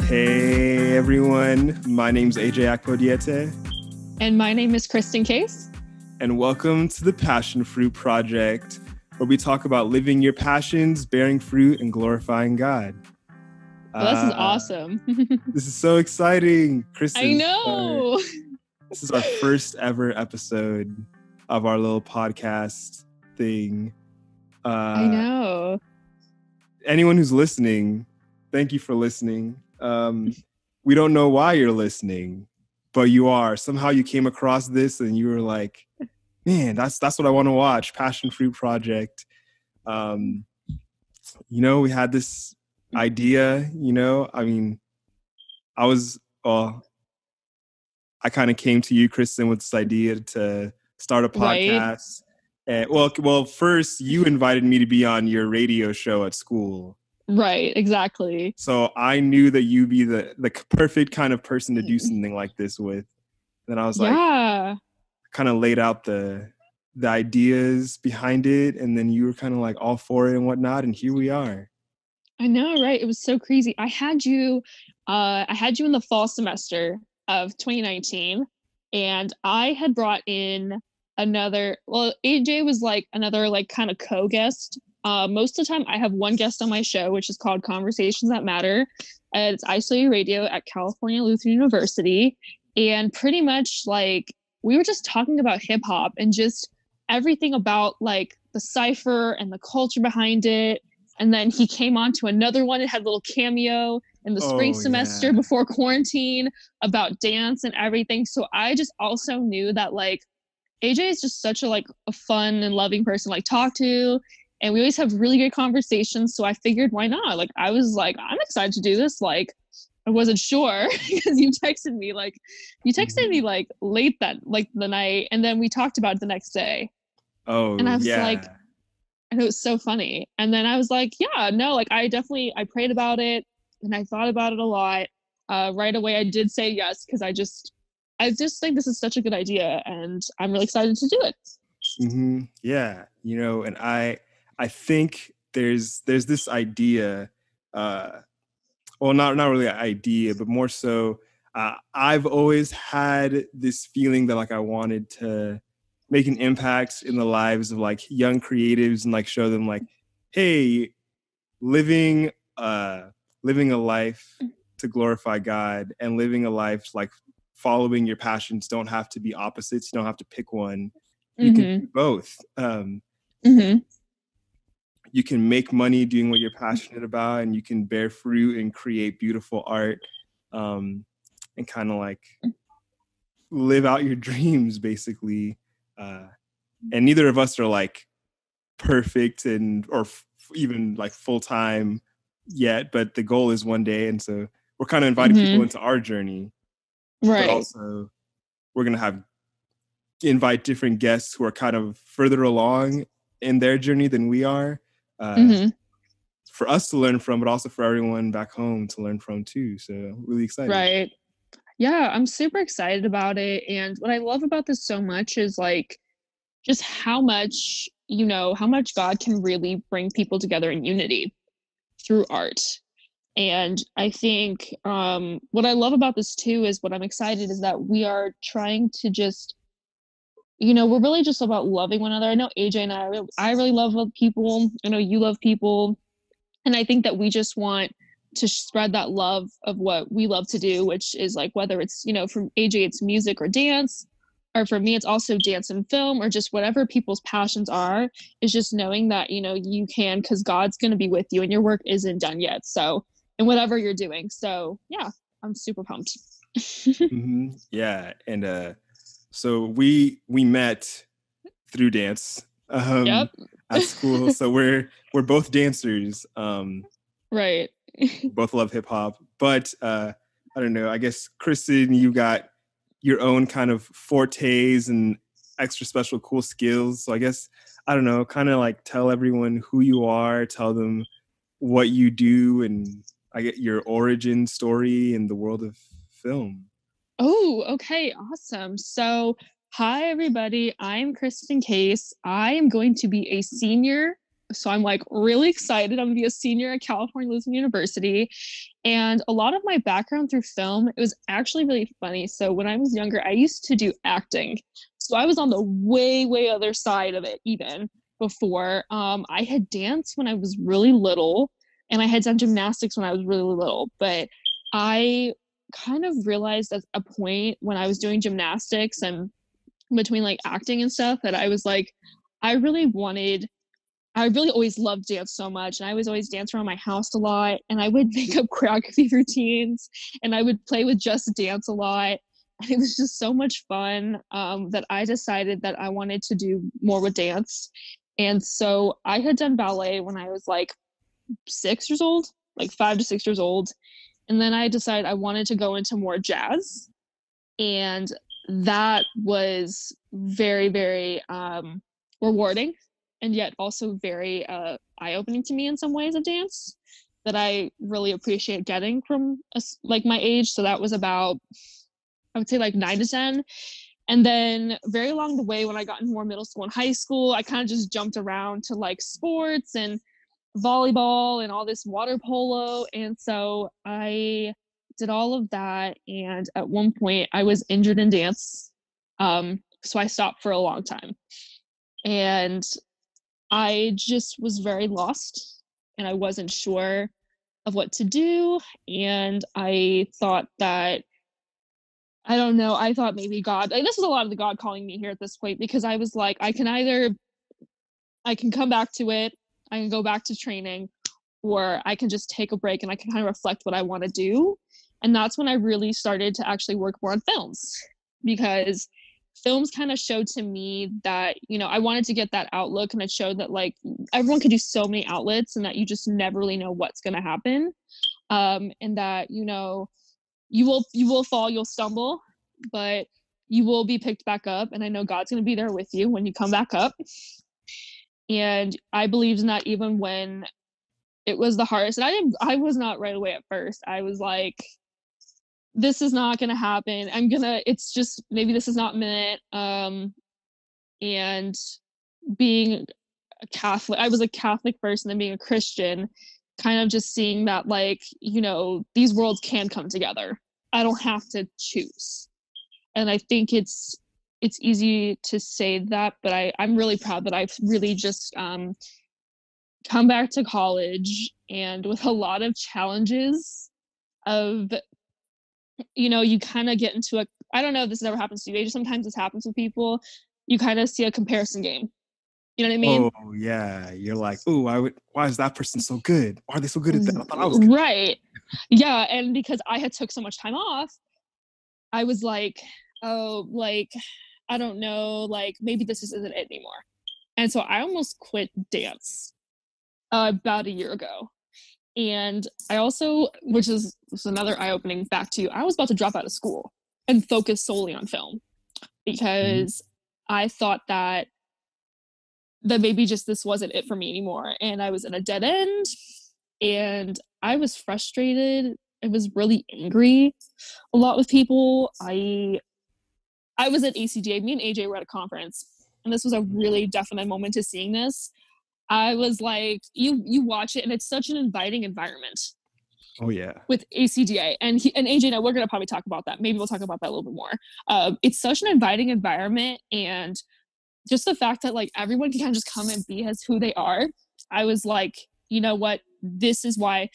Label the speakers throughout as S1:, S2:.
S1: Hey everyone, my name's AJ Akpodiete.
S2: And my name is Kristen Case.
S1: And welcome to the PassionFruit Project, where we talk about living your passions, bearing fruit, and glorifying God.
S2: Well, this is awesome.
S1: This is so exciting, Kristen.
S2: I know.
S1: This is our first ever episode of our little podcast thing.
S2: I know.
S1: Anyone who's listening, thank you for listening. We don't know why you're listening, but you are. Somehow you came across this and you were like, man, that's what I want to watch. PassionFruit Project. We had this idea, I kind of came to you, Kristen, with this idea to start a podcast. Right. And first you invited me to be on your radio show at school.
S2: Right, exactly.
S1: So I knew that you'd be the perfect kind of person to do something like this with. Then I was kind of laid out the ideas behind it, and then you were kind of like all for it and whatnot, and here we are.
S2: I know, right? It was so crazy. I had you in the fall semester of 2019, and I had brought in AJ was like another like kind of co-guest. Most of the time I have one guest on my show, which is called Conversations That Matter. It's isolated radio at California Lutheran University. And pretty much like we were just talking about hip hop and just everything about like the cypher and the culture behind it. And then he came on to another one. It had a little cameo in the spring semester before quarantine about dance and everything. So I just also knew that like AJ is just such a fun and loving person to like talk to. And we always have really great conversations. So I figured, why not? Like, I was like, I'm excited to do this. Like, I wasn't sure because you texted me like late that, like the night. And then we talked about it the next day.
S1: Oh,
S2: and I was like, and it was so funny. And then I was like, yeah, no, like I prayed about it and I thought about it a lot. Right away, I did say yes because I just think this is such a good idea and I'm really excited to do it.
S1: Mm-hmm. Yeah. And I think there's this idea, not really an idea, but more so, I've always had this feeling that like I wanted to make an impact in the lives of like young creatives and like show them like, hey, living a life to glorify God and living a life like following your passions don't have to be opposites. You don't have to pick one. You can do both. You can make money doing what you're passionate about, and you can bear fruit and create beautiful art, and kind of like live out your dreams, basically. And neither of us are like perfect or even like full time yet, but the goal is one day, and so we're kind of inviting people into our journey.
S2: Right.
S1: But also, we're gonna invite different guests who are kind of further along in their journey than we are. For us to learn from, but also for everyone back home to learn from too. So really excited.
S2: Right. Yeah, I'm super excited about it. And what I love about this so much is like just how much God can really bring people together in unity through art. And I think what I love about this too is what I'm excited is that we are trying to just we're really just about loving one another. I know AJ and I really love people. I know you love people. And I think that we just want to spread that love of what we love to do, which is like, whether it's, from AJ, it's music or dance, or for me, it's also dance and film, or just whatever people's passions are, is just knowing that, you can, because God's going to be with you and your work isn't done yet. So, and whatever you're doing. So yeah, I'm super pumped.
S1: Yeah. And, so we met through dance at school. So we're both dancers.
S2: Right.
S1: Both love hip hop, but I don't know. I guess Kristen, you got your own kind of fortes and extra special cool skills. So I guess I don't know. Kind of like tell everyone who you are. Tell them what you do, and I get your origin story in the world of film.
S2: Oh, okay. Awesome. So, hi, everybody. I'm Kristen Case. I am going to be a senior So I'm like really excited. I'm gonna be a senior at California Lutheran University. And a lot of my background through film, it was actually really funny. So when I was younger, I used to do acting. So I was on the way, way other side of it even before. I had danced when I was really little, and I had done gymnastics when I was really little. But I kind of realized at a point when I was doing gymnastics and between like acting and stuff that I was like, I really wanted I really always loved dance so much. And I was always dance around my house a lot. And I would make up choreography routines and I would play with Just Dance a lot. And it was just so much fun that I decided that I wanted to do more with dance. And so I had done ballet when I was like 6 years old, like 5 to 6 years old. And then I decided I wanted to go into more jazz. And that was very, very rewarding and yet also very eye-opening to me in some ways of dance that I really appreciate getting from like my age. So that was about, I would say like 9 to 10. And then very along the way, when I got into more middle school and high school, I kind of just jumped around to like sports and volleyball and all this water polo. And so I did all of that. And at one point I was injured in dance. So I stopped for a long time. And I just was very lost and I wasn't sure of what to do. And I thought that, I don't know, I thought maybe God, like, this is a lot of the God calling me here at this point, because I was like, I can come back to it, I can go back to training, or I can just take a break and I can kind of reflect what I want to do. And that's when I really started to actually work more on films, because films kind of showed to me that, I wanted to get that outlook, and it showed that like everyone could do so many outlets and that you just never really know what's going to happen. And that, you will fall, you'll stumble, but you will be picked back up. And I know God's going to be there with you when you come back up. And I believed in that even when it was the hardest. And I was not right away at first. I was like, this is not going to happen. It's just, maybe this is not meant. And being a Catholic, I was a Catholic person, and being a Christian, kind of just seeing that, like, these worlds can come together. I don't have to choose. And I think it's easy to say that, but I'm really proud that I've really just come back to college, and with a lot of challenges of, you kind of get into I don't know if this ever happens to you, sometimes this happens with people, you kind of see a comparison game. You know what I mean?
S1: Oh yeah, you're like, oh, why is that person so good? Why are they so good at that? I thought I was good.
S2: Right. Yeah, and because I had took so much time off, I was like, oh, like, I don't know, like maybe this isn't it anymore. And so I almost quit dance about a year ago. And I also, which is another eye-opening fact to you, I was about to drop out of school and focus solely on film, because I thought that maybe just this wasn't it for me anymore. And I was in a dead end, and I was frustrated. I was really angry a lot with people. I was at ACDA. Me and AJ were at a conference, and this was a really definite moment to seeing this. I was like, you watch it, and it's such an inviting environment.
S1: Oh yeah.
S2: With ACDA, and AJ and I, we're gonna probably talk about that. Maybe we'll talk about that a little bit more. It's such an inviting environment, and just the fact that like everyone can kind of just come and be as who they are. I was like, you know what? This is why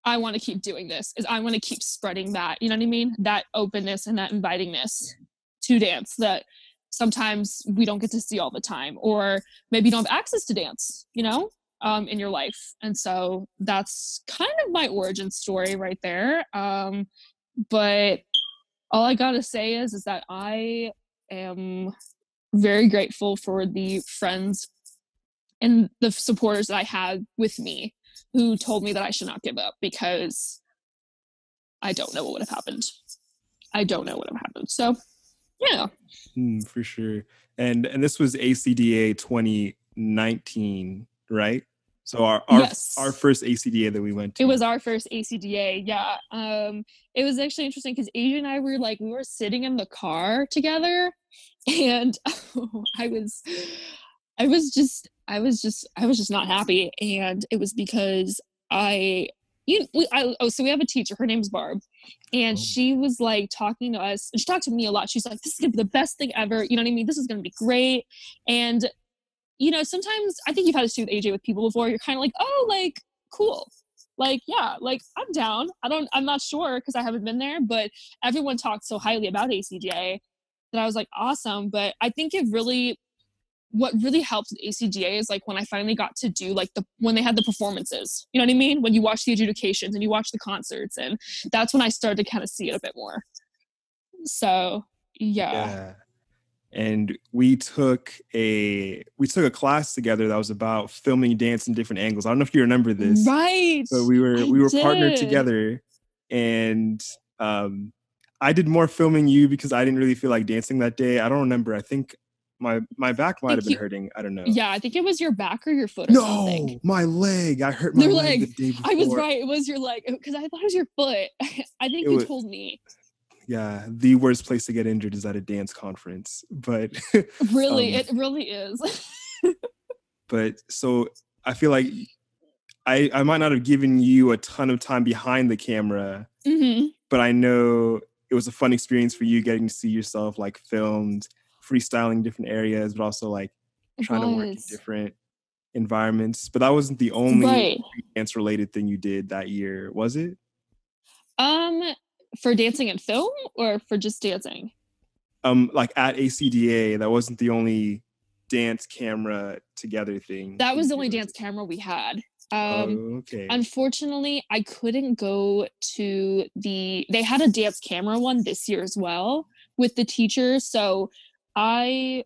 S2: I want to keep doing this. Is I want to keep spreading that. You know what I mean? That openness and that invitingness to dance that sometimes we don't get to see all the time, or maybe you don't have access to dance, in your life. And so that's kind of my origin story right there. But all I gotta say is that I am very grateful for the friends and the supporters that I had with me, who told me that I should not give up, because I don't know what would have happened. So yeah.
S1: For sure. And this was ACDA 2019, right? So
S2: Yes.
S1: our first ACDA that we went to.
S2: It was our first ACDA. Yeah. It was actually interesting because Asia and I were we were sitting in the car together, and I was I was just not happy, and it was because I so we have a teacher, her name's Barb, and
S1: Oh,
S2: she was like talking to us, and she talked to me a lot. She's like, this is gonna be the best thing ever, you know what I mean, this is gonna be great. And sometimes I think you've had this too with AJ, with people before, you're kind of like, oh, like, cool, like, yeah, like, I'm down. I'm not sure because I haven't been there, but everyone talked so highly about ACGA that I was like, awesome. But I think what really helped with ACGA is like when I finally got to do like when they had the performances, you know what I mean? When you watch the adjudications and you watch the concerts, and that's when I started to kind of see it a bit more. So yeah.
S1: yeah. And we took a class together that was about filming dance in different angles. I don't know if you remember this,
S2: Right.
S1: but we
S2: I
S1: were partnered
S2: did.
S1: together, and I did more filming you because I didn't really feel like dancing that day. I don't remember. I think my back might have been hurting. I don't know.
S2: Yeah, I think it was your back or your foot or something.
S1: No, my leg. I hurt my
S2: Their
S1: leg the
S2: leg.
S1: day
S2: I was
S1: before.
S2: right. It was your leg because I thought it was your foot. I think
S1: It
S2: you
S1: was,
S2: told me.
S1: yeah, the worst place to get injured is at a dance conference. But
S2: Really,
S1: um,
S2: it really is.
S1: but so I feel like I might not have given you a ton of time behind the camera, but I know it was a fun experience for you getting to see yourself like filmed, freestyling different areas, but also like trying to work in different environments. But that wasn't the only
S2: Right.
S1: dance related thing you did that year, was it?
S2: For dancing and film or for just dancing?
S1: Like at ACDA, that wasn't the only dance camera together thing.
S2: That was the only dance camera we had.
S1: Okay.
S2: Unfortunately, I couldn't go to they had a dance camera one this year as well with the teacher. So I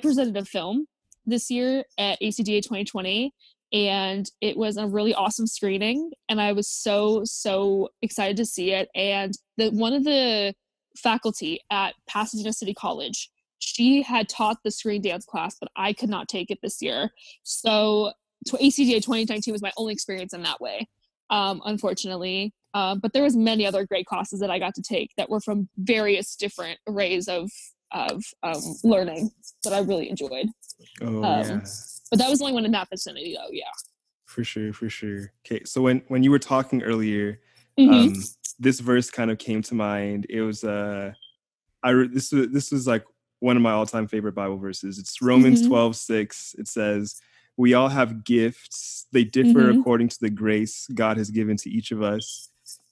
S2: presented a film this year at ACDA 2020, and it was a really awesome screening, and I was so excited to see it. And one of the faculty at Pasadena City College, she had taught the screen dance class, but I could not take it this year. So ACDA 2019 was my only experience in that way, unfortunately. But there was many other great classes that I got to take that were from various different arrays of learning that I really enjoyed.
S1: Yeah.
S2: But that was the only one in that vicinity, though. Yeah.
S1: For sure. Okay, so when you were talking earlier, this verse kind of came to mind. It was this was like one of my all-time favorite Bible verses. It's Romans 12:6. It says, "We all have gifts. They differ according to the grace God has given to each of us.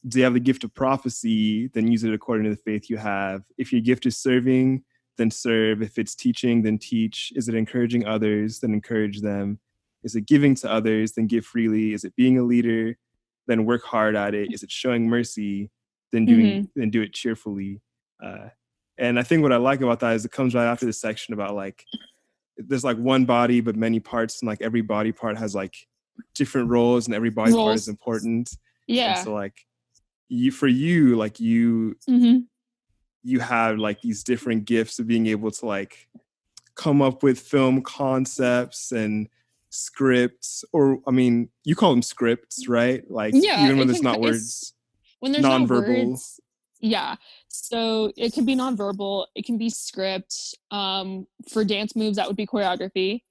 S1: Do you have the gift of prophecy? Then use it according to the faith you have. If your gift is serving, then serve. If it's teaching, then teach. Is it encouraging others? Then encourage them. Is it giving to others? Then give freely. Is it being a leader? Then work hard at it. Is it showing mercy? Then do it cheerfully." And I think what I like about that is it comes right after the section about like there's like one body but many parts, and like every body part has like different roles, and every body part is important.
S2: Yeah.
S1: And so like you have like these different gifts of being able to like come up with film concepts and scripts, or I mean, you call them scripts, right? Like even when there's not words,
S2: when there's
S1: nonverbal.
S2: words, yeah. So it can be nonverbal, it can be script. For dance moves, that would be choreography.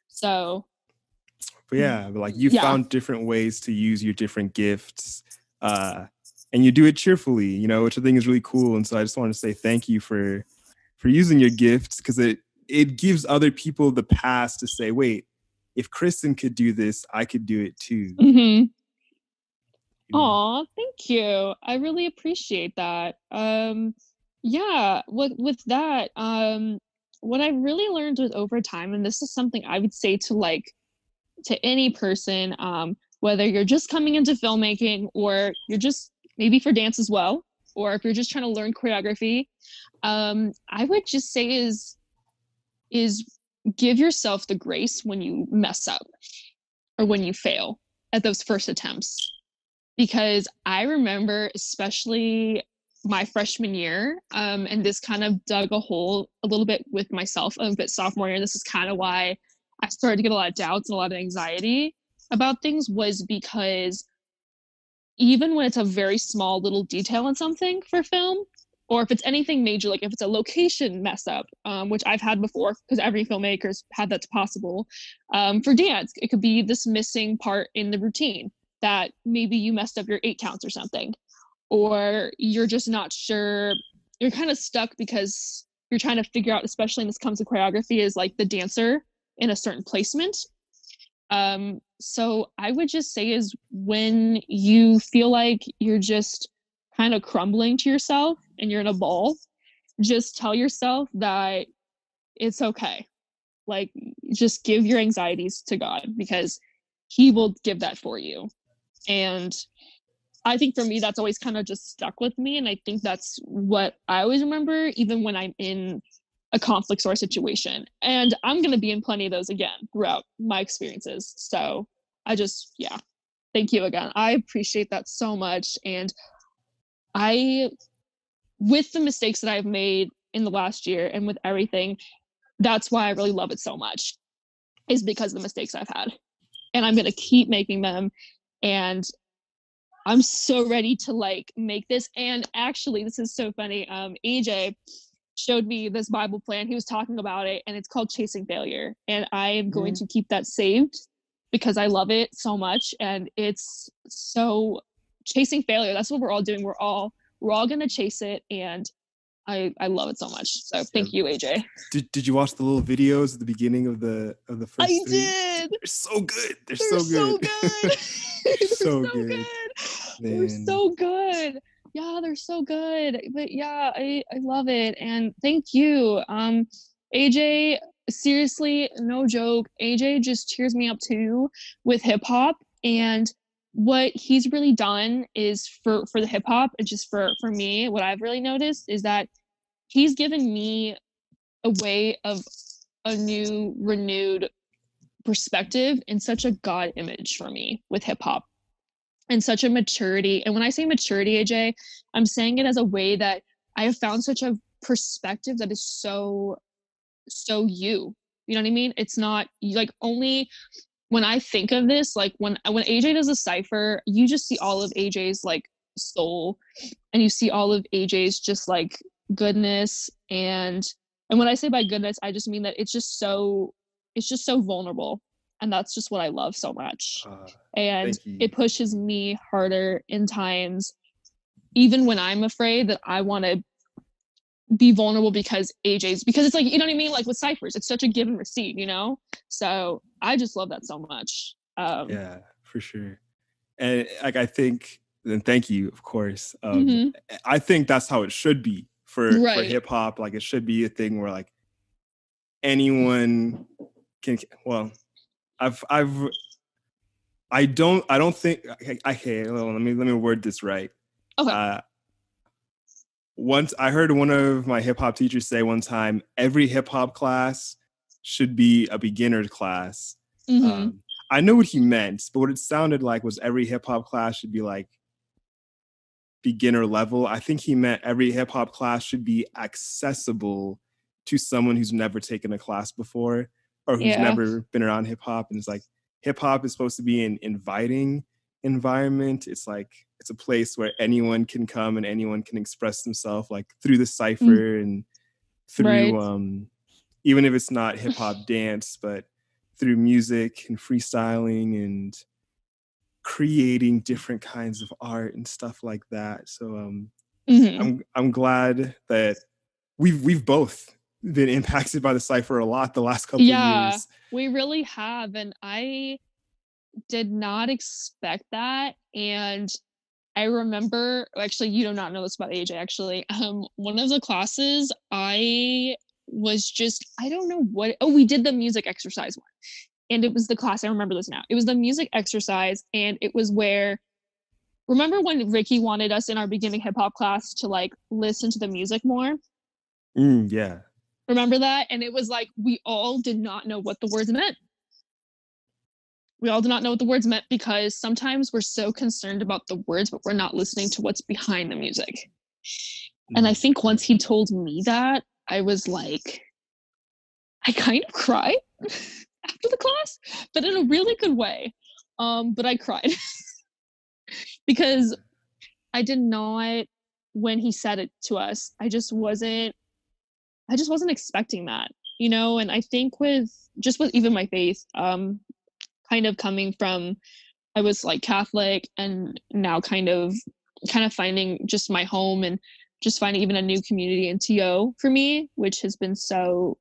S2: So
S1: but yeah, like you found different ways to use your different gifts, and you do it cheerfully, which I think is really cool. And so I just want to say thank you for using your gifts, because it gives other people the pass to say, wait, if Kristen could do this, I could do it too.
S2: Aw, thank you. I really appreciate that. Yeah, with that, what I really learned with over time, and this is something I would say to any person, whether you're just coming into filmmaking or you're just maybe for dance as well, or if you're just trying to learn choreography, I would just say is give yourself the grace when you mess up or when you fail at those first attempts. Because I remember, especially my freshman year, and this kind of dug a hole a little bit with myself a bit sophomore year. And this is kind of why I started to get a lot of doubts and a lot of anxiety about things, was because even when it's a very small little detail in something for film, or if it's anything major, like if it's a location mess up, which I've had before, because every filmmaker's had that's possible. For dance, it could be this missing part in the routine that maybe you messed up your 8 counts or something, or you're just not sure, you're kind of stuck because you're trying to figure out, especially when this comes to choreography, is like the dancer in a certain placement. So I would just say is when you feel like you're just kind of crumbling to yourself and you're in a ball, just tell yourself that it's okay. Like, just give your anxieties to God, because he will give that for you. And I think for me, that's always kind of just stuck with me. And I think that's what I always remember, even when I'm in a conflict or a situation. And I'm going to be in plenty of those again throughout my experiences. So I just, yeah, thank you again. I appreciate that so much. And with the mistakes that I've made in the last year and with everything, that's why I really love it so much, is because of the mistakes I've had. And I'm going to keep making them. And I'm so ready to like make this. And actually, this is so funny. AJ showed me this Bible plan. He was talking about it, and it's called Chasing Failure. And I am going to keep that saved because I love it so much. And it's so chasing failure. That's what we're all doing. We're all going to chase it. And I love it so much. So thank you, AJ.
S1: Did you watch the little videos at the beginning of the first
S2: I
S1: three?
S2: did.
S1: They're so good. They're
S2: so good.
S1: They're so good.
S2: They're so good. Yeah, they're so good. But yeah, I love it. And thank you. AJ, seriously, no joke. AJ just cheers me up too with hip hop. And what he's really done is for the hip hop, and just for me, what I've really noticed is that he's given me a way of a new renewed perspective and such a God image for me with hip hop, and such a maturity. And when I say maturity, AJ, I'm saying it as a way that I have found such a perspective that is so you know what I mean? It's not like, only when I think of this, like when AJ does a cypher, you just see all of AJ's like soul, and you see all of AJ's just like goodness. And when I say by goodness, I just mean that it's just so vulnerable. And that's just what I love so much. And it pushes me harder in times, even when I'm afraid, that I want to be vulnerable, because it's like, you know what I mean? Like with ciphers, it's such a give and receive, you know? So I just love that so much.
S1: Yeah, for sure. And like, I think, and thank you, of course. I think that's how it should be for hip hop. Like, it should be a thing where like anyone can, well, I don't think, okay, let me word this right.
S2: Okay.
S1: Once I heard one of my hip hop teachers say one time, every hip hop class should be a beginner's class. I know what he meant, but what it sounded like was every hip hop class should be like beginner level. I think he meant every hip hop class should be accessible to someone who's never taken a class before, or who's never been around hip hop. And it's like, hip hop is supposed to be an inviting environment. It's like, it's a place where anyone can come and anyone can express themselves, like through the cypher and through even if it's not hip hop dance, but through music and freestyling and creating different kinds of art and stuff like that. So I'm glad that we've both been impacted by the cypher a lot the last couple of years.
S2: We really have. And I did not expect that. And I remember, actually, you do not know this about AJ, actually. One of the classes, I was just, I don't know what, we did the music exercise one. And it was the class, I remember this now. It was the music exercise, and it was where, remember when Ricky wanted us in our beginning hip hop class to like listen to the music more?
S1: Yeah.
S2: Remember that? And it was like, we all did not know what the words meant. We all did not know what the words meant, because sometimes we're so concerned about the words, but we're not listening to what's behind the music. And I think once he told me that, I was like, I kind of cried after the class, but in a really good way. But I cried because I did not when he said it to us, I just wasn't expecting that, you know. And I think with even my faith, kind of coming from, I was like Catholic, and now kind of finding just my home, and just finding even a new community in TO for me, which has been so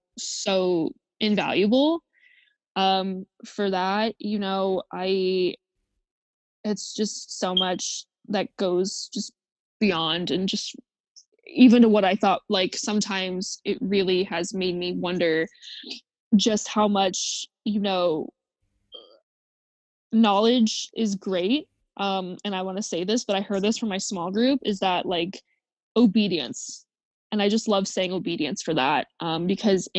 S2: invaluable. For that, you know, it's just so much that goes just beyond, and just even to what I thought. Like, sometimes it really has made me wonder just how much, you know, knowledge is great. And I want to say this, but I heard this from my small group, is that like obedience. And I just love saying obedience for that. Because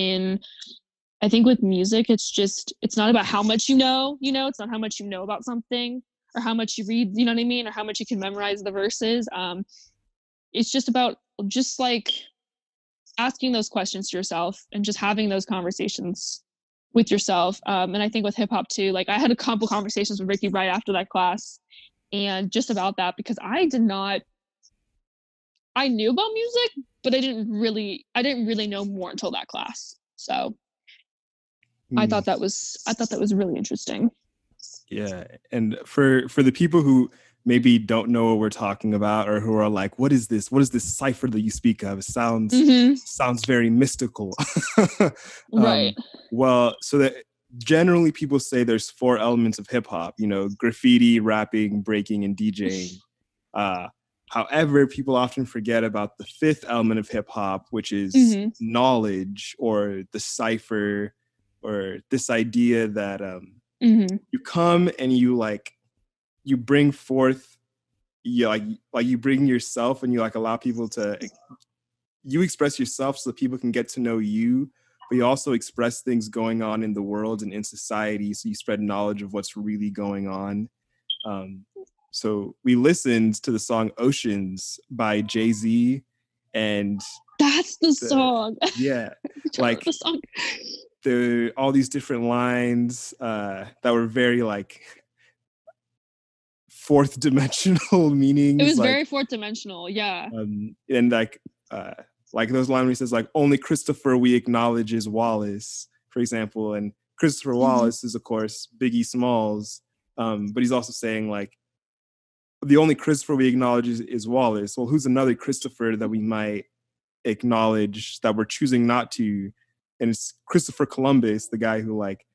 S2: I think with music, it's not about how much you know, it's not how much you know about something, or how much you read, you know what I mean? Or how much you can memorize the verses. It's just about just like asking those questions to yourself, and just having those conversations with yourself. And I think with hip hop too, like I had a couple conversations with Ricky right after that class, and just about that, because I knew about music, but I didn't really know more until that class. So I thought that was really interesting.
S1: Yeah. And for the people who maybe don't know what we're talking about, or who are like, what is this cipher that you speak of? It sounds very mystical.
S2: Right.
S1: Well, so that generally people say there's 4 elements of hip hop, you know, graffiti, rapping, breaking, and DJing. However, people often forget about the 5th element of hip hop, which is knowledge, or the cypher, or this idea that you come and you bring forth, you bring yourself, and you like allow people to, you express yourself so that people can get to know you, but you also express things going on in the world and in society, so you spread knowledge of what's really going on. So we listened to the song Oceans by Jay-Z, and
S2: that's the song.
S1: Yeah. Like the song. There all these different lines that were very like 4th dimensional meanings.
S2: It was like, very 4th dimensional, yeah.
S1: And like those lines where he says like, only Christopher we acknowledge is Wallace, for example. And Christopher Wallace is of course Biggie Smalls, but he's also saying like, the only Christopher we acknowledge is Wallace. Well, who's another Christopher that we might acknowledge that we're choosing not to? And it's Christopher Columbus, the guy who like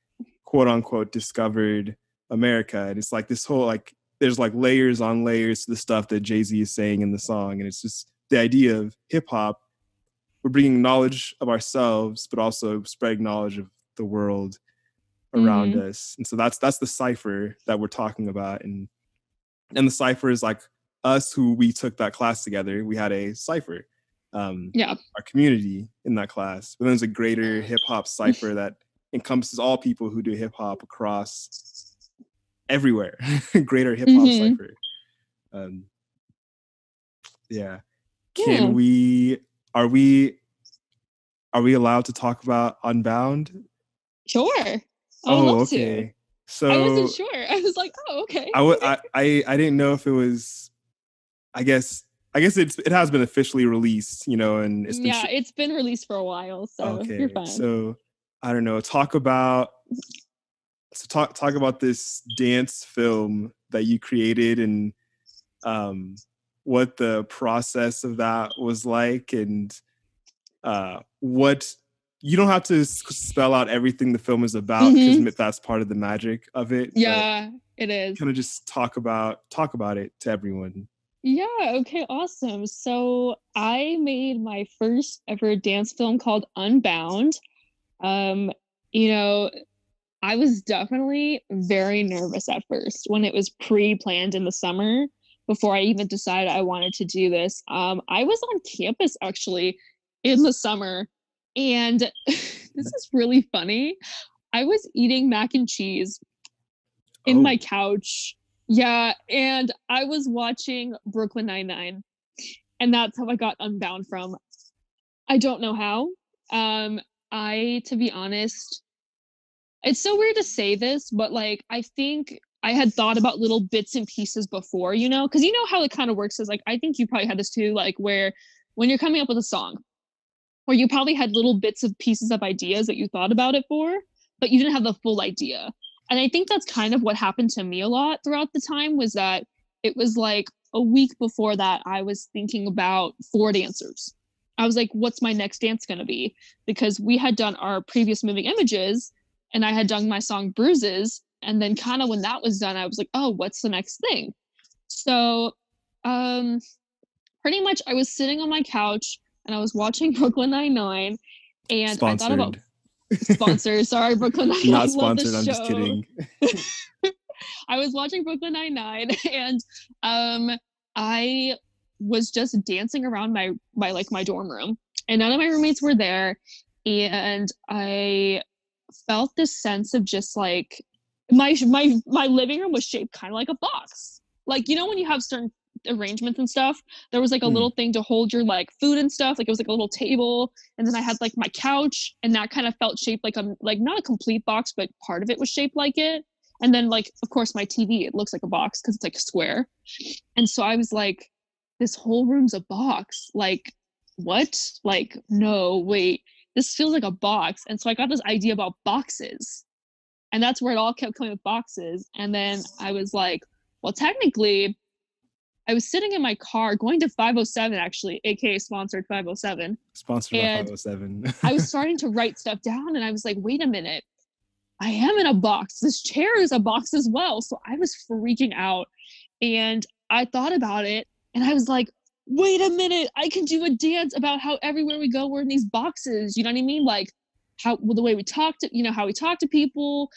S1: quote unquote discovered America. And it's like this whole like, there's like layers on layers to the stuff that Jay-Z is saying in the song. And it's just the idea of hip hop. We're bringing knowledge of ourselves, but also spreading knowledge of the world around us. And so that's the cypher that we're talking about. And the cypher is like us, who we took that class together. We had a cypher, our community in that class. But then there's a greater hip hop cypher that encompasses all people who do hip hop across everywhere. Greater hip hop cypher. Yeah. Are we allowed to talk about Unbound?
S2: Sure. I would love to. So I wasn't sure. I was like, oh, okay.
S1: I didn't know if it was, I guess it has been officially released, you know, and it's been
S2: it's been released for a while, so you're fine.
S1: So I don't know, talk about this dance film that you created, and what the process of that was like, and what, you don't have to spell out everything the film is about, because that's part of the magic of it.
S2: Yeah, it is.
S1: Kind of just talk about it to everyone.
S2: Yeah, okay, awesome. So I made my first ever dance film called Unbound. You know, I was definitely very nervous at first when it was pre-planned in the summer, before I even decided I wanted to do this. I was on campus actually in the summer, and this is really funny. I was eating mac and cheese in my couch. Yeah, and I was watching Brooklyn Nine-Nine, and that's how I got Unbound from. I don't know how. To be honest, it's so weird to say this, but like I think I had thought about little bits and pieces before, you know, because you know how it kind of works is like, I think you probably had this too, like where when you're coming up with a song, where you probably had little bits of pieces of ideas that you thought about it for, but you didn't have the full idea. And I think that's kind of what happened to me a lot throughout the time, was that it was like a week before that I was thinking about 4 dancers. I was like, what's my next dance going to be? Because we had done our previous moving images and I had done my song Bruises. And then kind of when that was done, I was like, oh, what's the next thing? So pretty much I was sitting on my couch and I was watching Brooklyn Nine-Nine, and I thought about sponsors. Sorry, Brooklyn Nine-Nine.
S1: Not sponsored. I'm just kidding.
S2: I was watching Brooklyn Nine-Nine, and I was just dancing around my dorm room, and none of my roommates were there, and I felt this sense of just like my living room was shaped kind of like a box. Like, you know, when you have certain arrangements and stuff, there was like a little thing to hold your like food and stuff, like it was like a little table, and then I had like my couch, and that kind of felt shaped like a, like not a complete box, but part of it was shaped like it. And then like of course my TV, it looks like a box because it's like a square. And so I was like, this whole room's a box, like what? Like no, wait, this feels like a box. And so I got this idea about boxes, and that's where it all kept coming with boxes. And then I was like, well, technically I was sitting in my car going to 507, actually, aka sponsored 507.
S1: Sponsored by 507.
S2: I was starting to write stuff down, and I was like, wait a minute, I am in a box. This chair is a box as well. So I was freaking out, and I thought about it, and I was like, wait a minute, I can do a dance about how everywhere we go, we're in these boxes. You know what I mean? Like how, well, the way we talk to, you know, how we talk to people,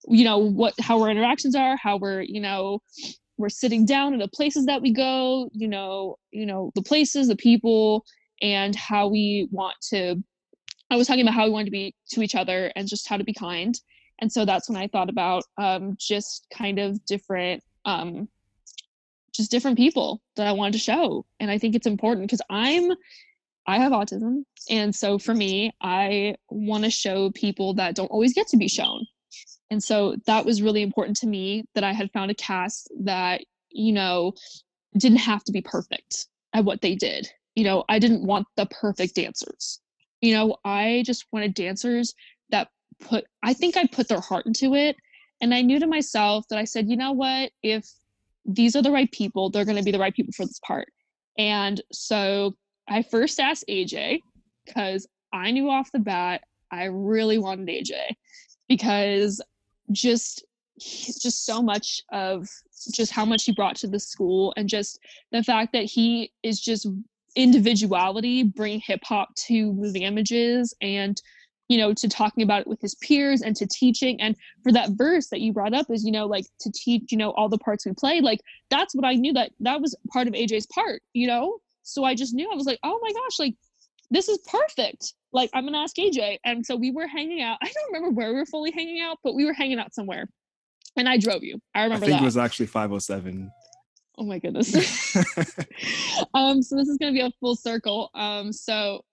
S2: you know, how our interactions are, how we're, you know, we're sitting down in the places that we go, you know, the places, the people, and how we want to, I was talking about how we want to be to each other and just how to be kind. And so that's when I thought about just kind of different, just different people that I wanted to show. And I think it's important because I have autism. And so for me, I want to show people that don't always get to be shown. And so that was really important to me, that I had found a cast that, you know, didn't have to be perfect at what they did. You know, I didn't want the perfect dancers. You know, I just wanted dancers that I think I put their heart into it. And I knew to myself that I said, you know what, if these are the right people, they're going to be the right people for this part. And so I first asked AJ, because I knew off the bat, I really wanted AJ, because just so much of just how much he brought to the school, and just the fact that he is just individuality, bringing hip hop to moving images, and, you know, to talking about it with his peers, and to teaching. And for that verse that you brought up is, you know, like to teach, you know, all the parts we play, like that's what I knew that was part of AJ's part, you know? So I just knew, I was like, oh my gosh, like this is perfect. Like, I'm gonna ask AJ. And so we were hanging out. I don't remember where we were fully hanging out, but we were hanging out somewhere. And I drove you. I remember that.
S1: I think it was actually 507.
S2: Oh my goodness. So this is gonna be a full circle. So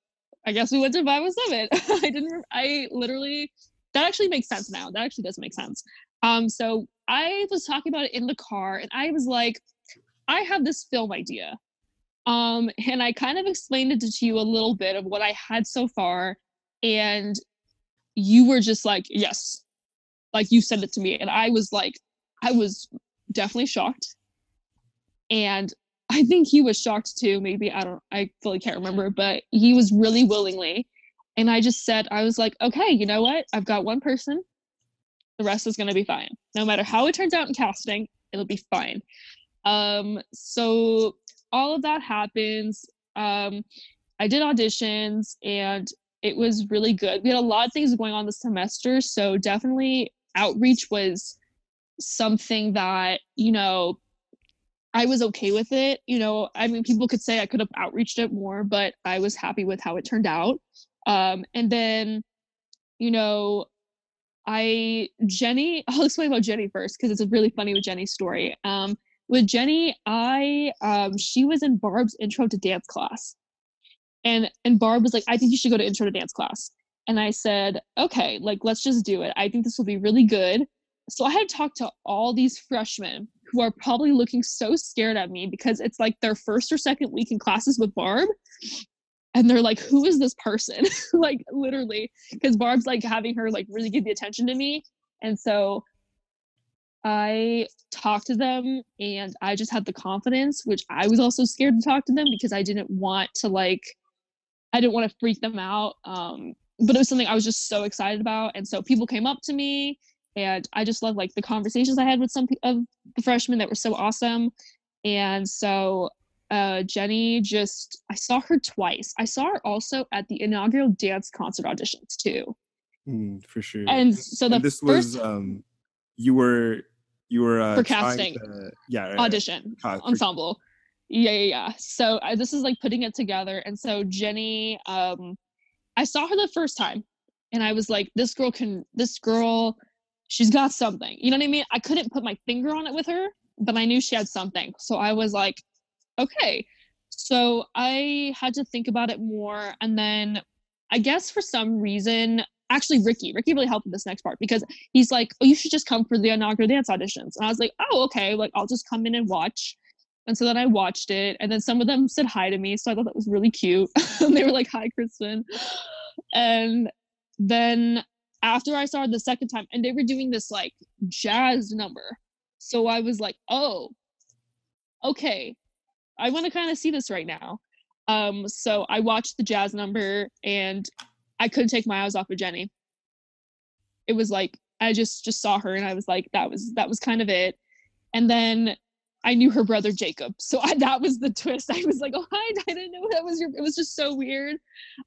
S2: I guess we went to 507. I literally, that actually makes sense now. That actually does make sense. So I was talking about it in the car, and I was like, I have this film idea. And I kind of explained it to you a little bit of what I had so far, and you were just like, yes, like you sent it to me. And I was like, I was definitely shocked. And I think he was shocked too. Maybe, I fully can't remember, but he was really willingly. And I just said, I was like, okay, you know what? I've got one person. The rest is going to be fine. No matter how it turns out in casting, it'll be fine. So all of that happens. I did auditions, and it was really good. We had a lot of things going on this semester, so definitely outreach was something that, you know, I was okay with it. You know, I mean, people could say I could have outreached it more, but I was happy with how it turned out. And then, you know, I'll explain about Jenny first, because it's really funny with Jenny's story. With Jenny, she was in Barb's intro to dance class. And Barb was like, I think you should go to intro to dance class. And I said, okay, like, let's just do it. I think this will be really good. so I had talked to all these freshmen who are probably looking so scared at me because it's like their first or second week in classes with Barb. And they're like, who is this person? Like literally, because Barb's like having her like really give the attention to me. And so I talked to them and I just had the confidence, which I was also scared to talk to them because I didn't want to freak them out. But it was something I was just so excited about. And so people came up to me and I just loved like the conversations I had with some of the freshmen that were so awesome. And so Jenny I saw her twice. I saw her also at the inaugural dance concert auditions too.
S1: For sure.
S2: And so
S1: and this was you were
S2: for casting audition ensemble. Yeah. So this is like putting it together. And so Jenny, I saw her the first time and I was like, this girl, she's got something. You know what I mean? I couldn't put my finger on it with her, but I knew she had something. So I was like, okay. So I had to think about it more. And then I guess for some reason, actually Ricky really helped with this next part because he's like, oh, you should just come for the inaugural dance auditions. And I was like, oh, okay. Like, I'll just come in and watch. And so then I watched it. And then some of them said hi to me. So I thought that was really cute. And they were like, hi, Kristen. And then after I saw it the second time, and they were doing this like jazz number. So I was like, oh, okay. I want to kind of see this right now. So I watched the jazz number and I couldn't take my eyes off of Jenny. It was like I just saw her and I was like, that was kind of it. And then I knew her brother Jacob, so that was the twist. I was like, oh hi, I didn't know that was it was just so weird.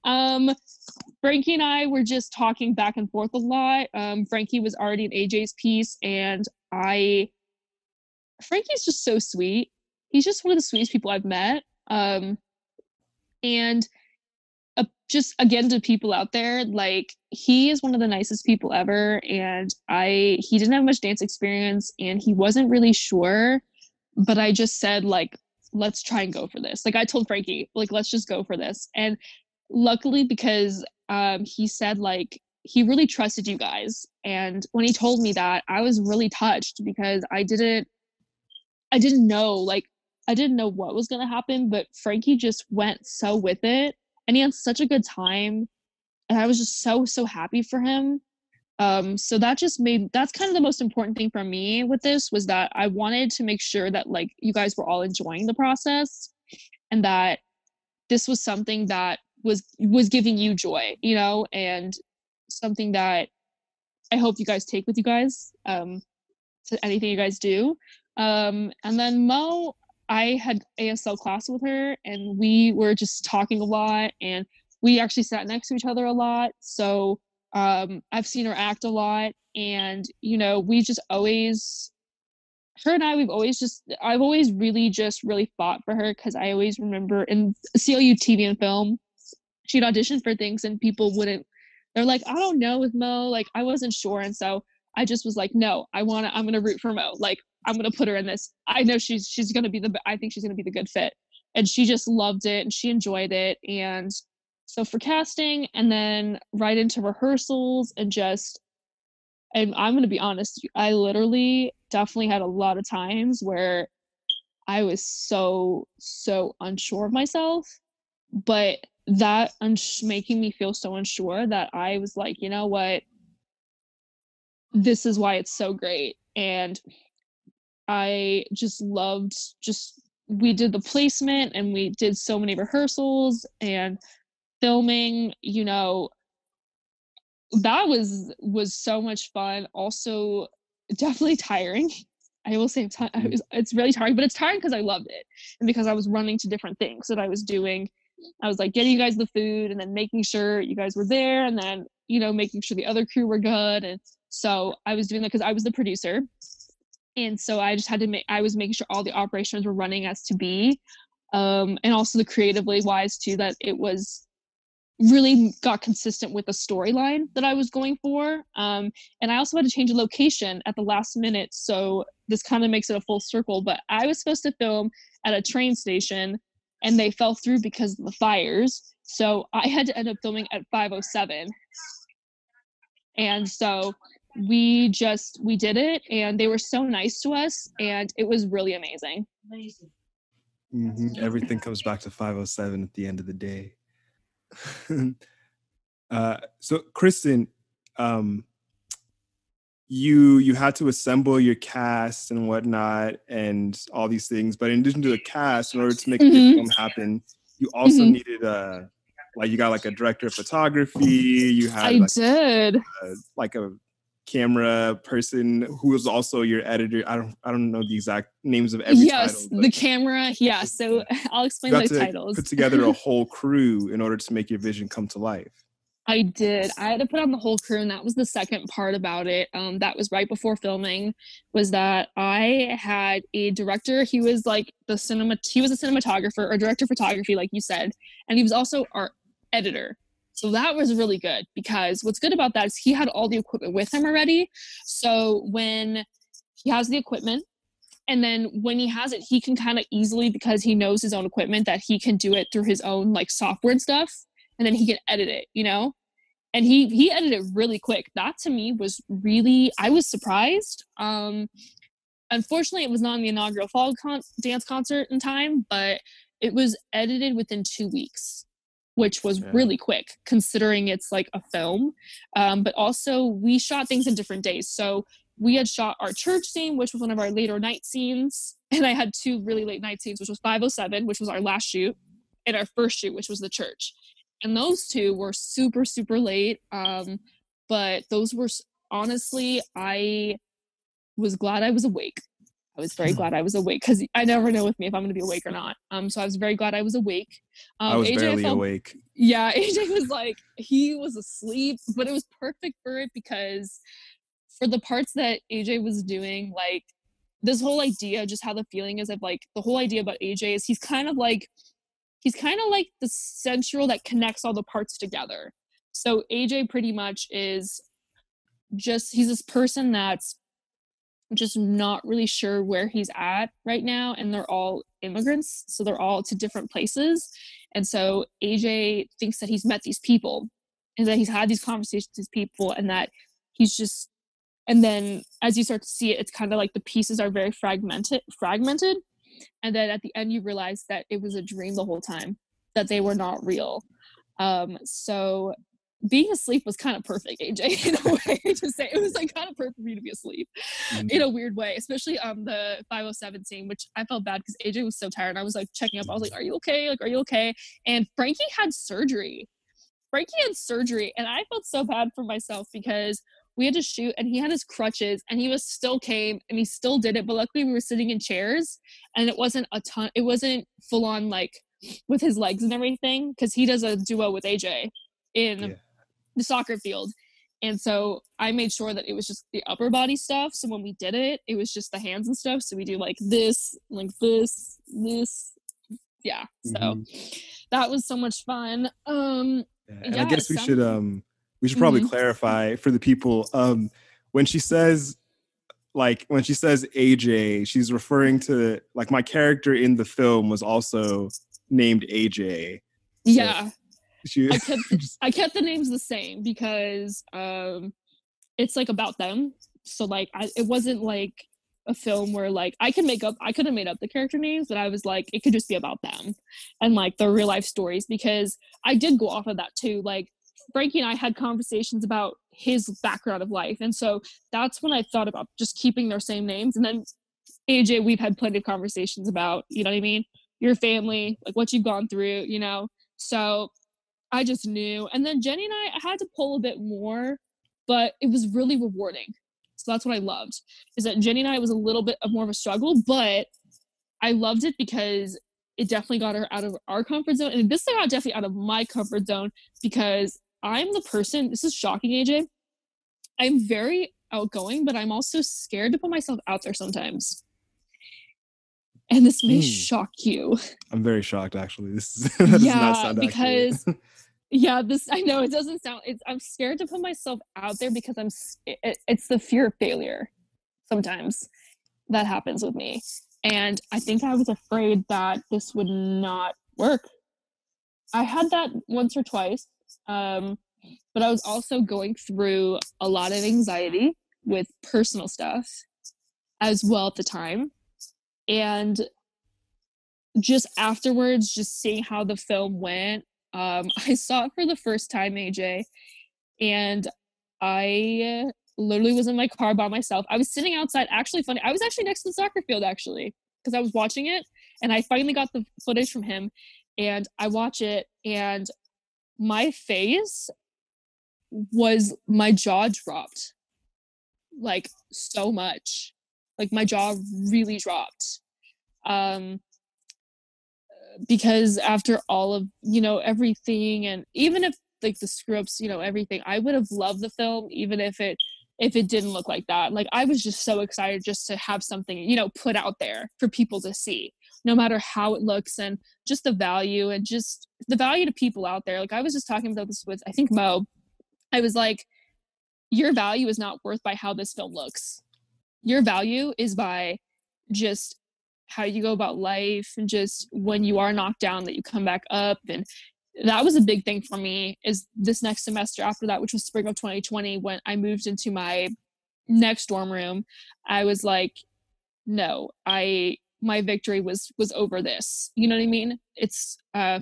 S2: Frankie and I were just talking back and forth a lot. Frankie was already in AJ's piece, and Frankie's just so sweet. He's just one of the sweetest people I've met. And just again to people out there, like he is one of the nicest people ever. And he didn't have much dance experience and he wasn't really sure, but I just said like, let's try and go for this. Like I told Frankie, like, let's just go for this. And luckily because he said like, he really trusted you guys. And when he told me that, I was really touched because I didn't know what was going to happen, but Frankie just went so with it and he had such a good time. And I was just so happy for him. So that's kind of the most important thing for me with this was that I wanted to make sure that like you guys were all enjoying the process and that this was something that was giving you joy, you know, and something that I hope you guys take with you guys to anything you guys do. And then Mo, I had ASL class with her and we were just talking a lot and we actually sat next to each other a lot. So I've seen her act a lot and, you know, her and I've always really fought for her because I always remember in CLU TV and film, she'd audition for things and they're like, I don't know with Mo, like I wasn't sure. And so I just was like, no, I'm going to root for Mo. Like, I'm going to put her in this. I know she's going to I think she's going to be the good fit. And she just loved it and she enjoyed it. And so for casting and then right into rehearsals and I'm going to be honest, I literally definitely had a lot of times where I was so unsure of myself, but that making me feel so unsure that I was like, you know what? This is why it's so great. And I just loved we did the placement and we did so many rehearsals and filming, you know, that was so much fun. Also definitely tiring. I will say it's really tiring, but it's tiring because I loved it and because I was running to different things that I was doing. I was like getting you guys the food and then making sure you guys were there and then, you know, making sure the other crew were good. And so I was doing that because I was the producer. And so I just had to I was making sure all the operations were running as to be. And also the creatively wise too, that it was really got consistent with the storyline that I was going for. And I also had to change a location at the last minute. So this kind of makes it a full circle, but I was supposed to film at a train station and they fell through because of the fires. So I had to end up filming at 5:07. And so we did it, and they were so nice to us, and it was really amazing.
S1: Everything comes back to 507 at the end of the day. So Kristen, you had to assemble your cast and whatnot and all these things, but in addition to the cast, in order to make the film happen, you also needed like you got like a director of photography, you had like a camera person who was also your editor. I don't know the exact names of every title.
S2: The camera. Yeah, so I'll explain those titles.
S1: Put together a whole crew in order to make your vision come to life.
S2: I did. I had to put on the whole crew, and that was the second part about it. That was right before filming, was that I had a director. He was like he was a cinematographer or director of photography, like you said, and he was also our editor. So that was really good, because what's good about that is he had all the equipment with him already. So when he has the equipment, and then when he has it, he can kind of easily, because he knows his own equipment, that he can do it through his own like software and stuff, and then he can edit it, you know? And he edited it really quick. That to me was really, I was surprised. Unfortunately, it was not in the inaugural fall dance concert in time, but it was edited within 2 weeks, which was really quick considering it's like a film. But also we shot things in different days. So we had shot our church scene, which was one of our later night scenes. And I had 2 really late night scenes, which was 507, which was our last shoot, and our first shoot, which was the church. And those 2 were super, super late. But those were, honestly, I was glad I was awake. I was very glad I was awake, because I never know with me if I'm going to be awake or not. So I was very glad I was awake.
S1: I was barely awake.
S2: Yeah, AJ was like, he was asleep, but it was perfect for it, because for the parts that AJ was doing, like this whole idea, just how the feeling is of like, the whole idea about AJ is he's kind of like the central that connects all the parts together. So AJ pretty much is just, he's this person that's just not really sure where he's at right now, and they're all immigrants, so they're all to different places. And so AJ thinks that he's met these people, and that he's had these conversations with these people, and that he's just, and then as you start to see it, it's kind of like the pieces are very fragmented, and then at the end you realize that it was a dream the whole time, that they were not real. So being asleep was kind of perfect, AJ, in a way to say. It was like kind of perfect for me to be asleep in a weird way, especially the 507 scene, which I felt bad because AJ was so tired. I was like checking up. I was like, are you okay? Like, are you okay? And Frankie had surgery. And I felt so bad for myself, because we had to shoot and he had his crutches and he still came and he still did it. But luckily we were sitting in chairs, and it wasn't full on like with his legs and everything, because he does a duo with AJ in the soccer field. And so I made sure that it was just the upper body stuff. So when we did it, it was just the hands and stuff. So we do like this. Yeah. So that was so much fun.
S1: And I guess we should probably clarify for the people. When she says AJ, she's referring to, like, my character in the film was also named AJ. So
S2: yeah. I kept the names the same, because it's like about them. So like it wasn't like a film where like I could have made up the character names, but I was like, it could just be about them and like their real life stories, because I did go off of that too. Like Frankie and I had conversations about his background of life, and so that's when I thought about just keeping their same names. And then AJ, we've had plenty of conversations about, you know what I mean, your family, like what you've gone through, you know. So I just knew. And then Jenny and I had to pull a bit more, but it was really rewarding. So that's what I loved, is that Jenny and I was a little bit of more of a struggle, but I loved it because it definitely got her out of our comfort zone. And this got definitely out of my comfort zone, because I'm the person, this is shocking, AJ. I'm very outgoing, but I'm also scared to put myself out there sometimes. And this may shock you.
S1: I'm very shocked, actually. That does not sound
S2: because I know it doesn't sound. I'm scared to put myself out there, because it's the fear of failure. Sometimes that happens with me, and I think I was afraid that this would not work. I had that once or twice, but I was also going through a lot of anxiety, with personal stuff as well at the time. And just afterwards, just seeing how the film went, I saw it for the first time, AJ, and I literally was in my car by myself. I was sitting outside. Actually, funny, I was actually next to the soccer field, actually, because I was watching it, and I finally got the footage from him, and I watch it, and my face was, my jaw dropped, like, so much. Like, my jaw really dropped. Because after all of, everything, and even if, like, the scripts, everything, I would have loved the film even if it didn't look like that. Like, I was just so excited just to have something, put out there for people to see, no matter how it looks, and just the value, and just the value to people out there. Like, I was just talking about this with, I think, Mo. I was like, your value is not worth by how this film looks. Your value is by just how you go about life, and just when you are knocked down, that you come back up. And that was a big thing for me, is this next semester after that, which was spring of 2020, when I moved into my next dorm room, I was like, no, my victory was over this. You know what I mean? It's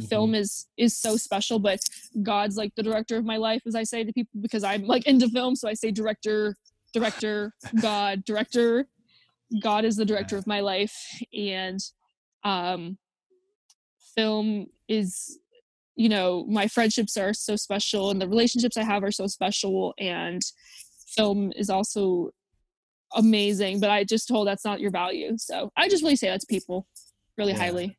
S2: film is so special, but God's like the director of my life, as I say to people, because I'm like into film. So I say director, God, director. God is the director of my life. And film is, my friendships are so special, and the relationships I have are so special, and film is also amazing, but I just told that's not your value. So I just really say that to people really highly.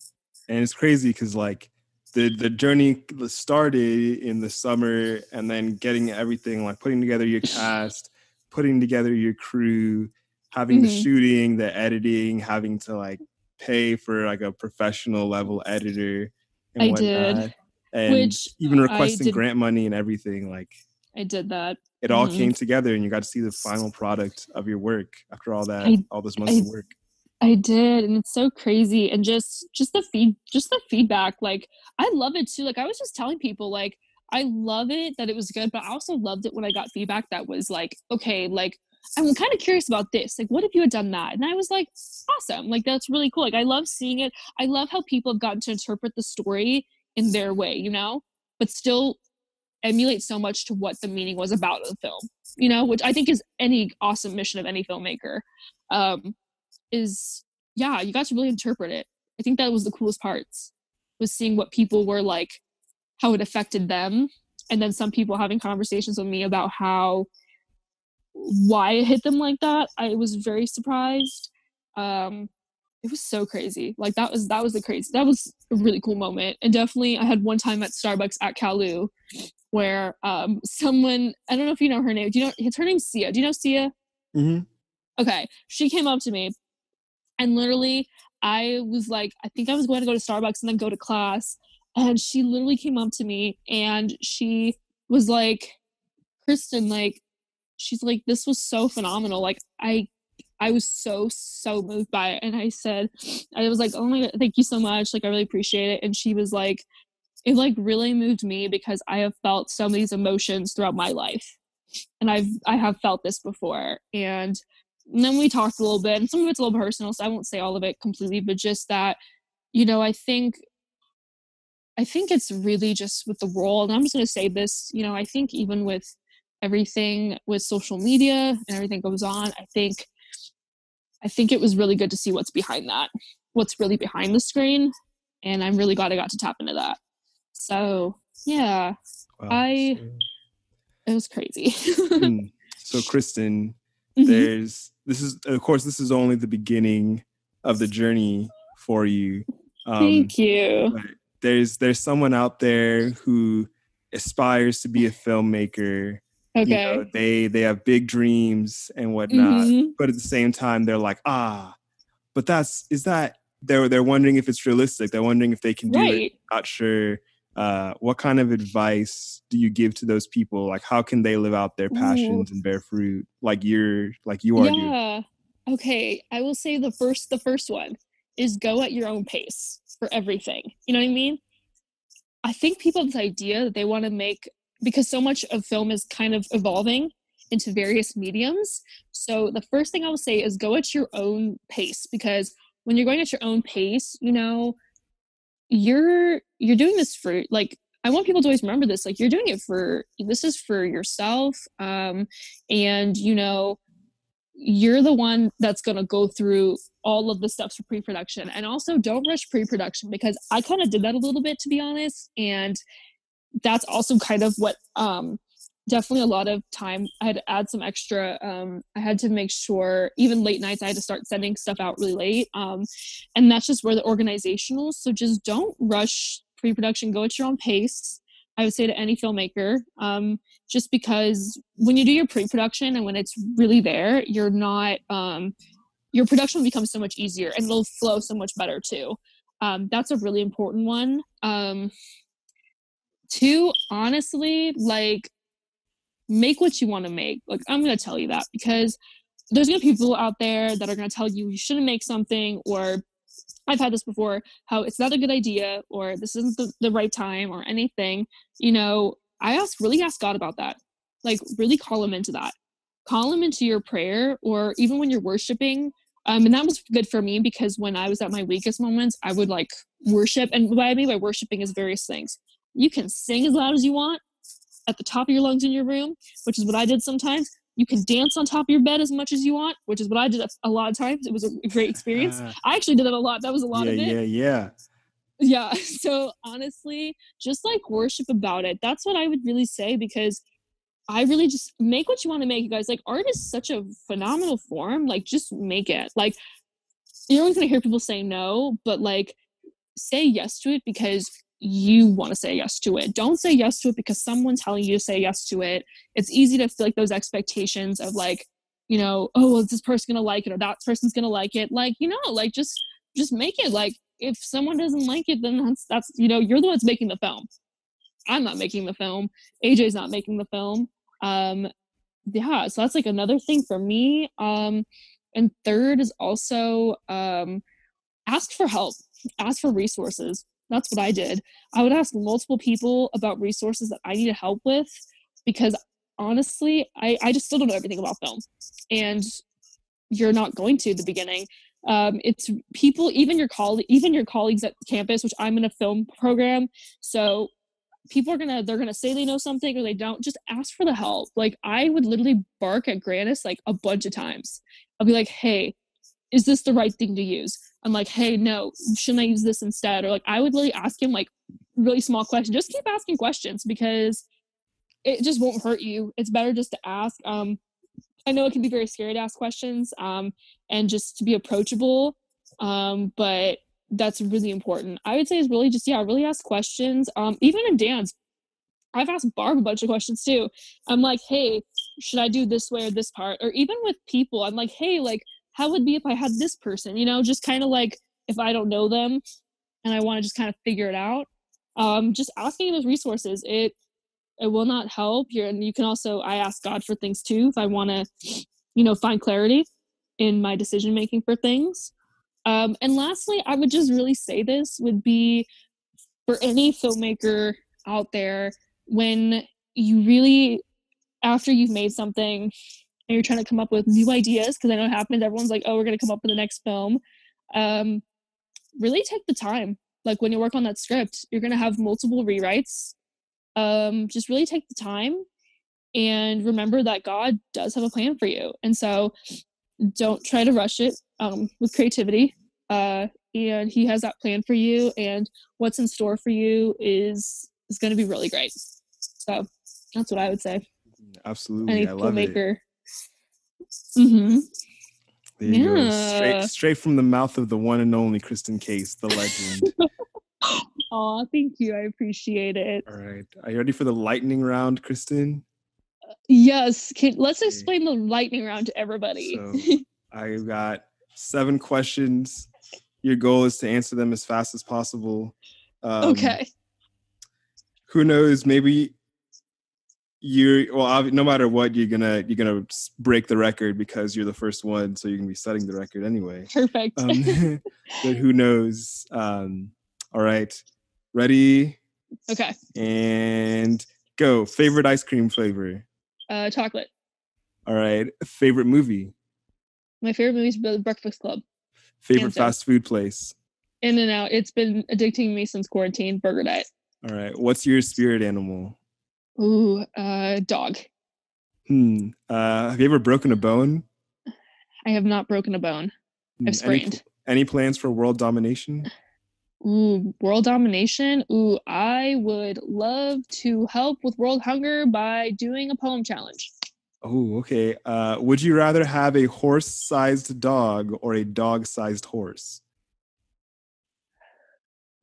S1: And it's crazy because, like, the journey started in the summer, and then getting everything, like putting together your cast, putting together your crew, having the shooting, the editing, having to like pay for like a professional level editor and whatnot.
S2: Did,
S1: and
S2: which
S1: even requesting grant money and everything. Like,
S2: I did that.
S1: It all came together, and you got to see the final product of your work after all that, all those months of work.
S2: I did, and it's so crazy. And just the feedback, like, I love it too. Like, I was just telling people, like, I love it that it was good, but I also loved it when I got feedback that was like, okay, like, I'm kind of curious about this. Like, what if you had done that? And I was like, awesome. Like, that's really cool. Like, I love seeing it. I love how people have gotten to interpret the story in their way, but still emulate so much to what the meaning was about the film, which I think is any awesome mission of any filmmaker. You got to really interpret it. I think that was the coolest parts, was seeing what people were like, how it affected them, and then some people having conversations with me about why it hit them like that. I was very surprised. It was so crazy. Like, that was a really cool moment. And definitely I had one time at Starbucks at Kalu where someone, I don't know if you know her name. Her name's Sia. Do you know Sia?
S1: Mm-hmm.
S2: Okay. She came up to me, and literally I was like, I think I was going to go to Starbucks and then go to class. And she literally came up to me and she was like, Kristen, like, she's like, this was so phenomenal. Like, I was so moved by it. And I was like, oh my God, thank you so much. Like, I really appreciate it. And she was like, it like really moved me, because I have felt some of these emotions throughout my life. And I have felt this before. And then we talked a little bit, and some of it's a little personal, so I won't say all of it completely, but just that, I think it's really just with the world. And I'm just going to say this, I think even with everything with social media and everything goes on, I think it was really good to see what's really behind the screen. And I'm really glad I got to tap into that. So yeah,
S1: wow.
S2: It was crazy.
S1: So Kristen, this is only the beginning of the journey for you.
S2: Thank you.
S1: But there's someone out there who aspires to be a filmmaker.
S2: Okay.
S1: They have big dreams and whatnot, but at the same time they're like, but they're wondering if it's realistic. They're wondering if they can do it. Not sure. What kind of advice do you give to those people? Like, how can they live out their passions and bear fruit like you are doing?
S2: Yeah. Okay. I will say the first one is go at your own pace for everything. You know what I mean? I think people have this idea that they want to make, because so much of film is kind of evolving, into various mediums. So the first thing I will say is go at your own pace, because when you're going at your own pace, you know, you're doing this for, like, I want people to always remember this, like, you're doing it for, this is for yourself. And you know, you're the one that's going to go through all of the steps for pre-production. And also don't rush pre-production, because I kind of did that a little bit, to be honest. And that's also kind of what definitely a lot of time I had to add some extra. I had to make sure, even late nights, I had to start sending stuff out really late. And that's just where the organizational. So just don't rush pre-production, go at your own pace. I would say to any filmmaker, just because when you do your pre-production and when it's really there, you're not, your production will become so much easier and it'll flow so much better too. That's a really important one. Two, honestly, like, make what you want to make. Like, I'm going to tell you that, because there's going to be people out there that are going to tell you you shouldn't make something, or I've had this before, how it's not a good idea, or this isn't the right time, or anything. You know, really ask God about that. Like, really call him into that. Call him into your prayer, or even when you're worshiping. And that was good for me, because when I was at my weakest moments, I would like worship. And what I mean by worshiping is various things. You can sing as loud as you want at the top of your lungs in your room, which is what I did sometimes. You can dance on top of your bed as much as you want, which is what I did a lot of times. It was a great experience. I actually did that a lot. That was a lot of it. Yeah. So honestly, just like worship about it. That's what I would really say, because I really just make what you want to make, you guys. Like, art is such a phenomenal form. Like, just make it. Like, you're always going to hear people say no, but like, say yes to it because you want to say yes to it. Don't say yes to it because someone's telling you to say yes to it. It's easy to feel like those expectations of like, you know, oh, well, is this person gonna like it, or that person's gonna like it? Like, you know, like, just make it. Like, if someone doesn't like it, then that's you know, you're the one that's making the film. I'm not making the film. AJ's not making the film. Yeah, so that's like another thing for me. And third is also ask for help, ask for resources. That's what I did. I would ask multiple people about resources that I needed help with, because honestly, I just still don't know everything about film. And you're not going to at the beginning. It's people, even your colleagues at campus, which I'm in a film program. So people they're gonna say they know something or they don't. Just ask for the help. Like, I would literally bark at Grannis like a bunch of times. I'll be like, hey, is this the right thing to use? I'm like, hey, no, shouldn't I use this instead? Or like, I would really ask him like really small questions. Just keep asking questions, because it just won't hurt you. It's better just to ask. I know it can be very scary to ask questions, and just to be approachable. But that's really important. I would say is really just, yeah, really ask questions. Even in dance, I've asked Barb a bunch of questions too. I'm like, hey, should I do this way or this part? Or even with people, I'm like, hey, like, how would it be if I had this person? You know, just kind of like, if I don't know them and I want to just kind of figure it out, just asking those resources, it will not help. And you can also, I ask God for things too if I want to, you know, find clarity in my decision making for things. And lastly, I would just really say this would be for any filmmaker out there, when you really, after you've made something and you're trying to come up with new ideas, because I know it happens, everyone's like, oh, we're going to come up with the next film. Really take the time. Like, when you work on that script, you're going to have multiple rewrites. Just really take the time and remember that God does have a plan for you. And so don't try to rush it with creativity. And he has that plan for you, and what's in store for you is going to be really great. So that's what I would say.
S1: Absolutely.
S2: Any
S1: I love
S2: filmmaker.
S1: it. Mm-hmm. There you go. Straight from the mouth of the one and only Kristen Case, the legend.
S2: Aw, thank you. I appreciate it.
S1: All right. Are you ready for the lightning round, Kristen?
S2: Yes. Let's explain the lightning round to everybody.
S1: So I've got 7 questions. Your goal is to answer them as fast as possible.
S2: Okay.
S1: Who knows? Maybe no matter what, you're gonna break the record because you're the first one, so you're gonna be setting the record anyway.
S2: Perfect.
S1: But who knows? All right, ready?
S2: Okay.
S1: And go. Favorite ice cream flavor?
S2: Chocolate.
S1: All right. Favorite movie?
S2: My favorite movie is The Breakfast Club.
S1: Favorite fast food place?
S2: In-N-Out. It's been addicting me since quarantine. Burger Diet.
S1: All right. What's your spirit animal?
S2: Ooh, dog.
S1: Have you ever broken a bone?
S2: I have not broken a bone. I've sprained.
S1: Any plans for world domination?
S2: Ooh, world domination. Ooh, I would love to help with world hunger by doing a poem challenge.
S1: Oh, okay. Would you rather have a horse-sized dog or a dog-sized horse?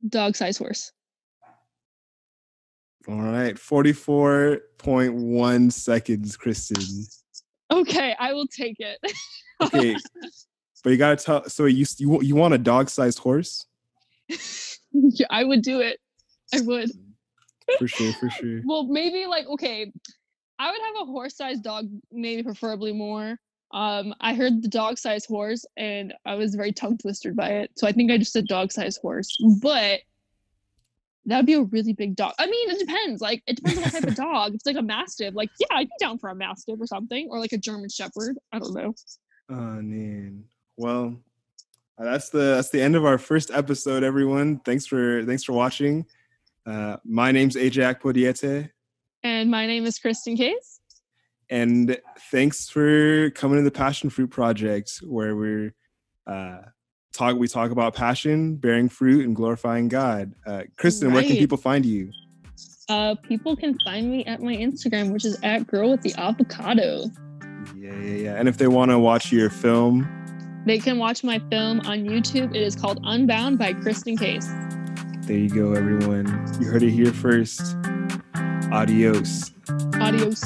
S2: Dog-sized horse.
S1: All right, 44.1 seconds, Kristen.
S2: Okay, I will take it.
S1: Okay, but you gotta tell. So you want a dog-sized horse?
S2: Yeah, I would do it. I would.
S1: For sure, for sure.
S2: Well, maybe like, okay, I would have a horse-sized dog, maybe preferably more. I heard the dog-sized horse, and I was very tongue-twisted by it. So I think I just said dog-sized horse, but that would be a really big dog. I mean, it depends. Like, it depends on what type of dog. If it's like a mastiff, like, yeah, I'd be down for a mastiff or something, or like a German Shepherd. I don't know.
S1: Oh man. Well, that's the end of our first episode, everyone. Thanks for watching. My name's AJ Akpodiete.
S2: And my name is Kristen Case.
S1: And thanks for coming to the PassionFruit Project, where we talk about passion, bearing fruit, and glorifying God. Kristen, Where can people find you?
S2: People can find me at my Instagram, which is @girlwiththeavocado.
S1: Yeah. And if they want to watch your film,
S2: they can watch my film on YouTube. It is called Unbound by Kristen Case.
S1: There you go, everyone. You heard it here first. Adios.
S2: Adios.